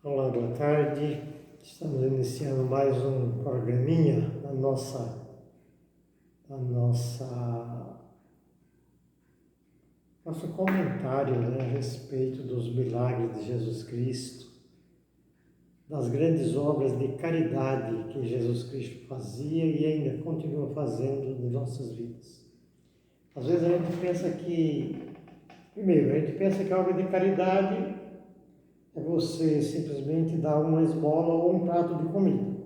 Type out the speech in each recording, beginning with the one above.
Olá, boa tarde. Estamos iniciando mais um programinha da nosso comentário, a respeito dos milagres de Jesus Cristo, das grandes obras de caridade que Jesus Cristo fazia e ainda continua fazendo nas nossas vidas. Às vezes a gente pensa que a obra de caridade é você simplesmente dar uma esmola ou um prato de comida,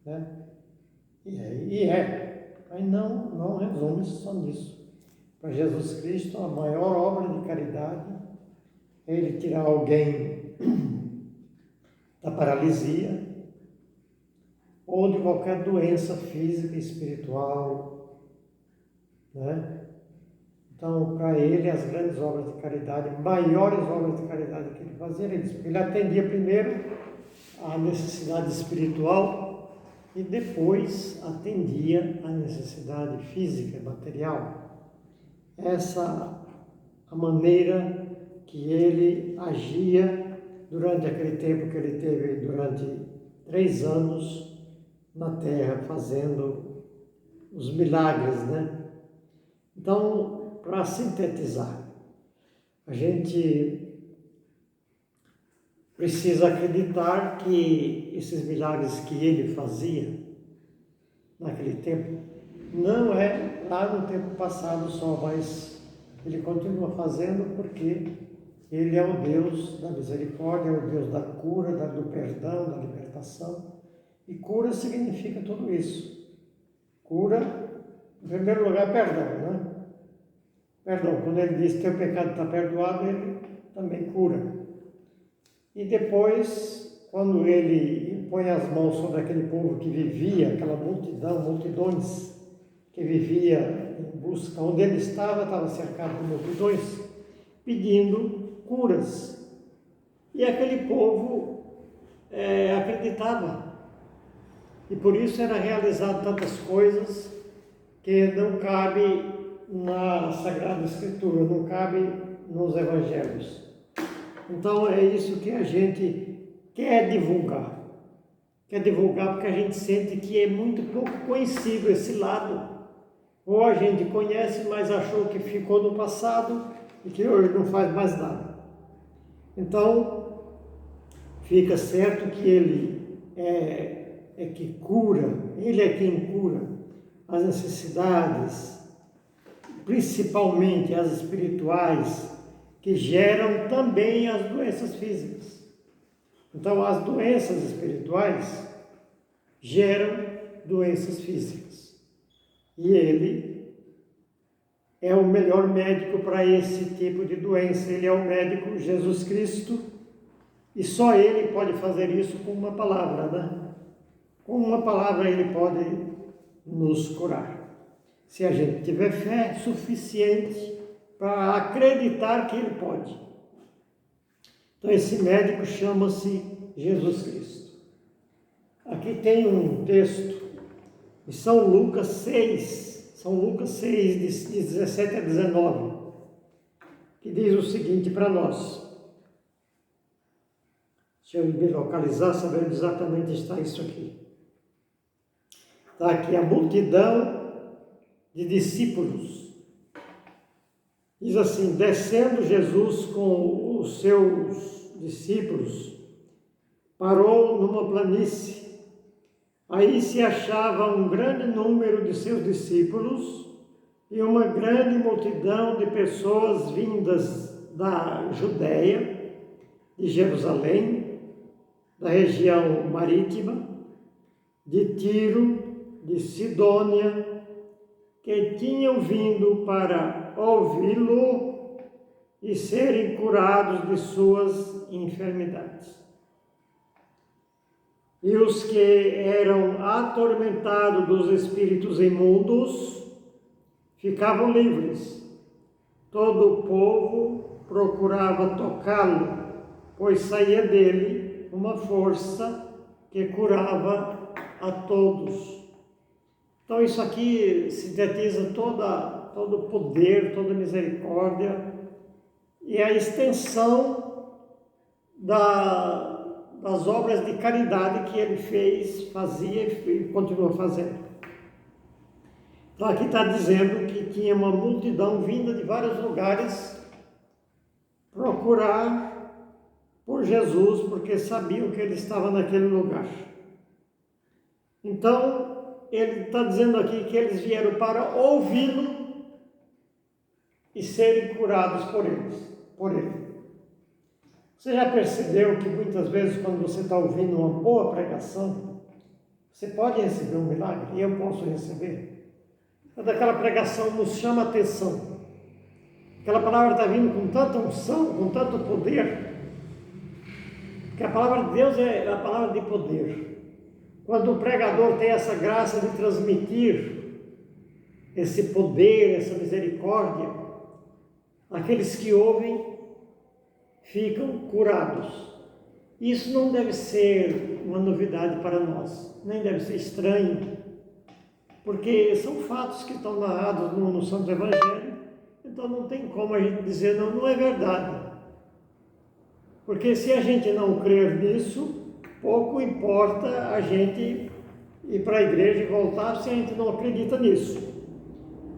né? Mas não resume só nisso. Para Jesus Cristo, a maior obra de caridade é Ele tirar alguém da paralisia ou de qualquer doença física e espiritual, né? Então, para Ele, as grandes obras de caridade, maiores obras de caridade que Ele fazia, Ele atendia primeiro a necessidade espiritual e depois atendia a necessidade física, material. Essa a maneira que ele agia durante aquele tempo que ele teve durante 3 anos na Terra, fazendo os milagres, né? Então, para sintetizar, a gente precisa acreditar que esses milagres que ele fazia naquele tempo não é lá no tempo passado só, mas ele continua fazendo porque ele é o Deus da misericórdia, é o Deus da cura, do perdão, da libertação. E cura significa tudo isso. Cura, em primeiro lugar, perdão, né? Perdão, quando ele diz que teu pecado está perdoado, ele também cura. E depois, quando ele põe as mãos sobre aquele povo que vivia, aquela multidões que vivia em busca, onde ele estava cercado de multidões, pedindo curas. E aquele povo acreditava. E por isso era realizado tantas coisas que não cabe na Sagrada Escritura, não cabe nos Evangelhos. Então é isso que a gente quer divulgar. Quer divulgar porque a gente sente que é muito pouco conhecido esse lado. Ou a gente conhece, mas achou que ficou no passado e que hoje não faz mais nada. Então, fica certo que ele é que cura, ele é quem cura as necessidades, principalmente as espirituais, que geram também as doenças físicas. Então, as doenças espirituais geram doenças físicas. E ele é o melhor médico para esse tipo de doença. Ele é o médico Jesus Cristo e só ele pode fazer isso com uma palavra, né? Com uma palavra ele pode nos curar. Se a gente tiver fé suficiente para acreditar que ele pode. Então esse médico chama-se Jesus Cristo. Aqui tem um texto de São Lucas 6, de 17 a 19, que diz o seguinte para nós. Deixa eu me localizar, saber onde exatamente está isso aqui. Está aqui a multidão de discípulos. Diz assim: descendo Jesus com os seus discípulos, parou numa planície. Aí se achava um grande número de seus discípulos e uma grande multidão de pessoas vindas da Judéia, de Jerusalém, da região marítima, de Tiro, de Sidônia, que tinham vindo para ouvi-lo e serem curados de suas enfermidades. E os que eram atormentados dos espíritos imundos ficavam livres. Todo o povo procurava tocá-lo, pois saía dele uma força que curava a todos. Então isso aqui sintetiza todo o poder, toda a misericórdia e a extensão da das obras de caridade que ele fez, fazia e continua fazendo. Então aqui está dizendo que tinha uma multidão vinda de vários lugares procurar por Jesus, porque sabiam que ele estava naquele lugar. Então, ele está dizendo aqui que eles vieram para ouvi-lo e serem curados por ele. Você já percebeu que muitas vezes quando você está ouvindo uma boa pregação, você pode receber um milagre, e eu posso receber. Quando aquela pregação nos chama a atenção, aquela palavra está vindo com tanta unção, com tanto poder, que a palavra de Deus é a palavra de poder. Quando o pregador tem essa graça de transmitir esse poder, essa misericórdia, aqueles que ouvem ficam curados. Isso não deve ser uma novidade para nós, nem deve ser estranho, porque são fatos que estão narrados no Santo Evangelho, então não tem como a gente dizer não é verdade. Porque se a gente não crer nisso, pouco importa a gente ir para a igreja e voltar se a gente não acredita nisso.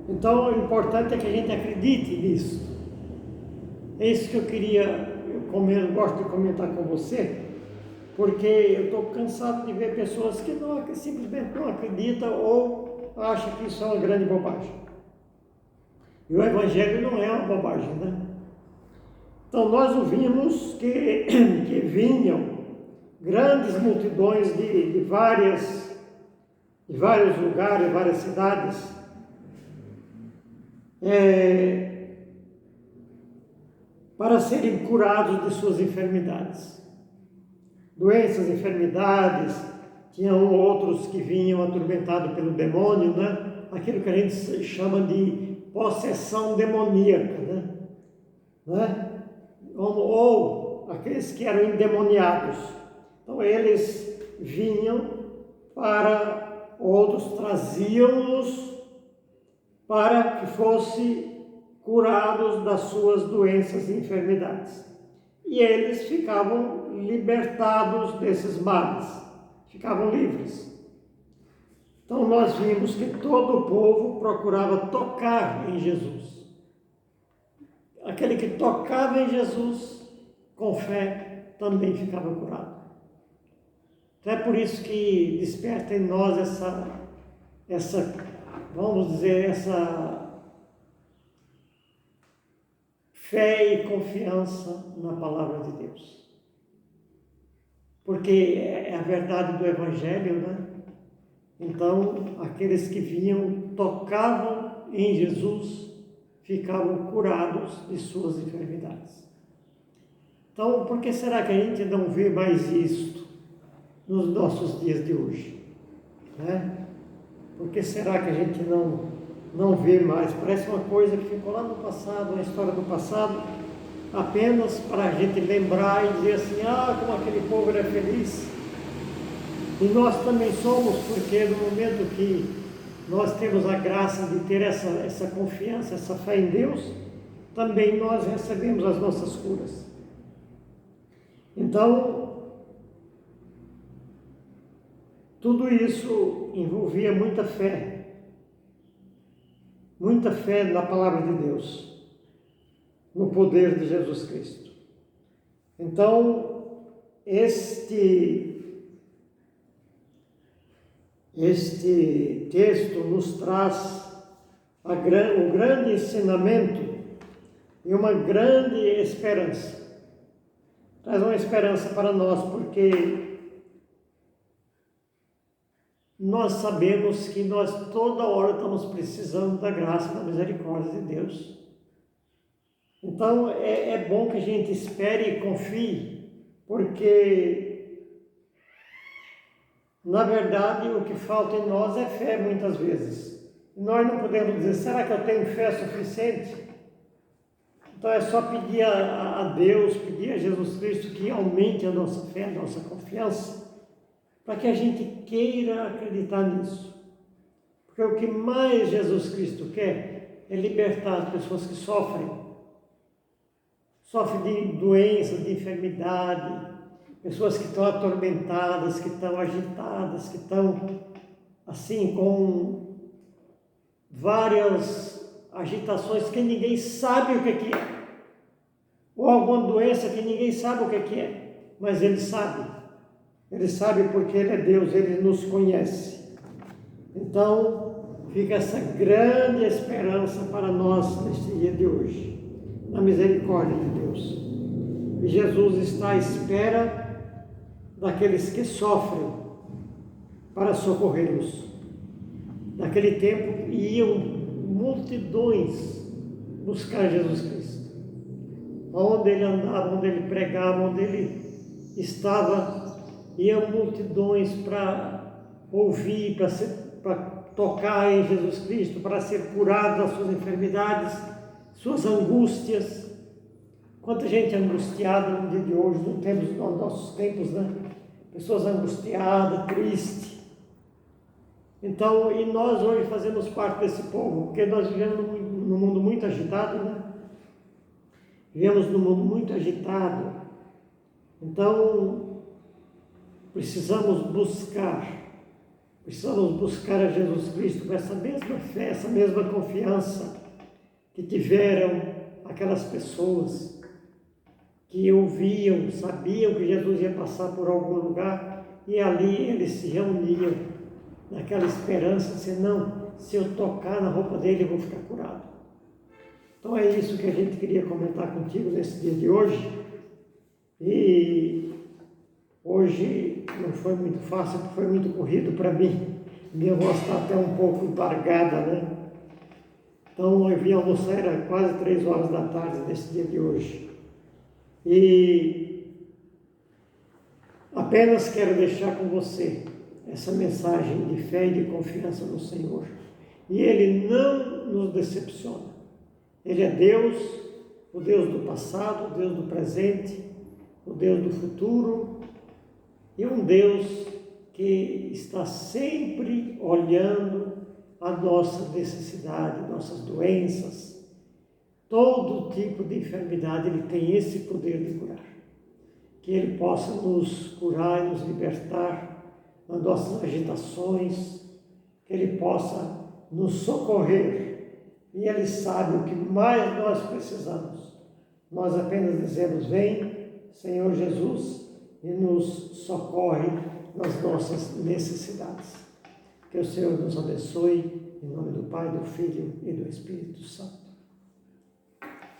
Então o importante é que a gente acredite nisso. É isso que eu gosto de comentar com você, porque eu estou cansado de ver pessoas que simplesmente não acreditam ou acham que isso é uma grande bobagem. E o Evangelho não é uma bobagem, né? Então nós ouvimos que vinham grandes multidões de vários lugares, várias cidades, para serem curados de suas enfermidades. Doenças, enfermidades, tinham outros que vinham atormentados pelo demônio, né? Aquilo que a gente chama de possessão demoníaca, né? Ou aqueles que eram endemoniados. Então eles vinham para, outros traziam-nos para que fossem curados das suas doenças e enfermidades. E eles ficavam libertados desses males, ficavam livres. Então nós vimos que todo o povo procurava tocar em Jesus. Aquele que tocava em Jesus, com fé, também ficava curado. Então é por isso que desperta em nós essa fé e confiança na palavra de Deus. Porque é a verdade do Evangelho, né? Então, aqueles que vinham, tocavam em Jesus, ficavam curados de suas enfermidades. Então, por que será que a gente não vê mais isto nos nossos dias de hoje? Né? Por que será que a gente não vê mais? Parece uma coisa que ficou lá no passado, uma história do passado, apenas para a gente lembrar e dizer assim, como aquele povo era feliz. E nós também somos, porque no momento que nós temos a graça de ter essa confiança, essa fé em Deus, também nós recebemos as nossas curas. Então, tudo isso envolvia muita fé na palavra de Deus, no poder de Jesus Cristo. Então, este texto nos traz um grande ensinamento e uma grande esperança. Traz uma esperança para nós, porque nós sabemos que nós toda hora estamos precisando da graça e da misericórdia de Deus. Então é bom que a gente espere e confie, porque na verdade o que falta em nós é fé muitas vezes. Nós não podemos dizer, será que eu tenho fé suficiente? Então é só pedir a Deus, pedir a Jesus Cristo que aumente a nossa fé, a nossa confiança, para que a gente queira acreditar nisso. Porque o que mais Jesus Cristo quer é libertar as pessoas que sofrem de doença, de enfermidade, pessoas que estão atormentadas, que estão agitadas, que estão assim com várias agitações que ninguém sabe o que é, ou alguma doença que ninguém sabe o que é, mas Ele sabe porque Ele é Deus, Ele nos conhece. Então, fica essa grande esperança para nós neste dia de hoje, na misericórdia de Deus. E Jesus está à espera daqueles que sofrem para socorrê-los. Naquele tempo iam multidões buscar Jesus Cristo. Onde ele andava, onde ele pregava, onde ele estava, iam multidões para ouvir, para tocar em Jesus Cristo, para ser curado das suas enfermidades, suas angústias. Quanta gente angustiada no dia de hoje, nos nossos tempos, né? Pessoas angustiadas, tristes. Então, e nós hoje fazemos parte desse povo, porque nós vivemos num mundo muito agitado, né? Vivemos num mundo muito agitado. Então, precisamos buscar a Jesus Cristo com essa mesma fé, essa mesma confiança que tiveram aquelas pessoas que ouviam, sabiam que Jesus ia passar por algum lugar e ali eles se reuniam naquela esperança, assim, não, se eu tocar na roupa dele eu vou ficar curado. Então é isso que a gente queria comentar contigo nesse dia de hoje. E hoje não foi muito fácil, porque foi muito corrido para mim. Minha voz está até um pouco embargada, né? Então eu vim almoçar, era quase 3 horas da tarde nesse dia de hoje. E apenas quero deixar com você essa mensagem de fé e de confiança no Senhor. E Ele não nos decepciona. Ele é Deus, o Deus do passado, o Deus do presente, o Deus do futuro, e um Deus que está sempre olhando a nossa necessidade, nossas doenças, todo tipo de enfermidade. Ele tem esse poder de curar. Que Ele possa nos curar e nos libertar nas nossas agitações, que Ele possa nos socorrer. E Ele sabe o que mais nós precisamos. Nós apenas dizemos: vem, Senhor Jesus, e nos socorre nas nossas necessidades. Que o Senhor nos abençoe, em nome do Pai, do Filho e do Espírito Santo.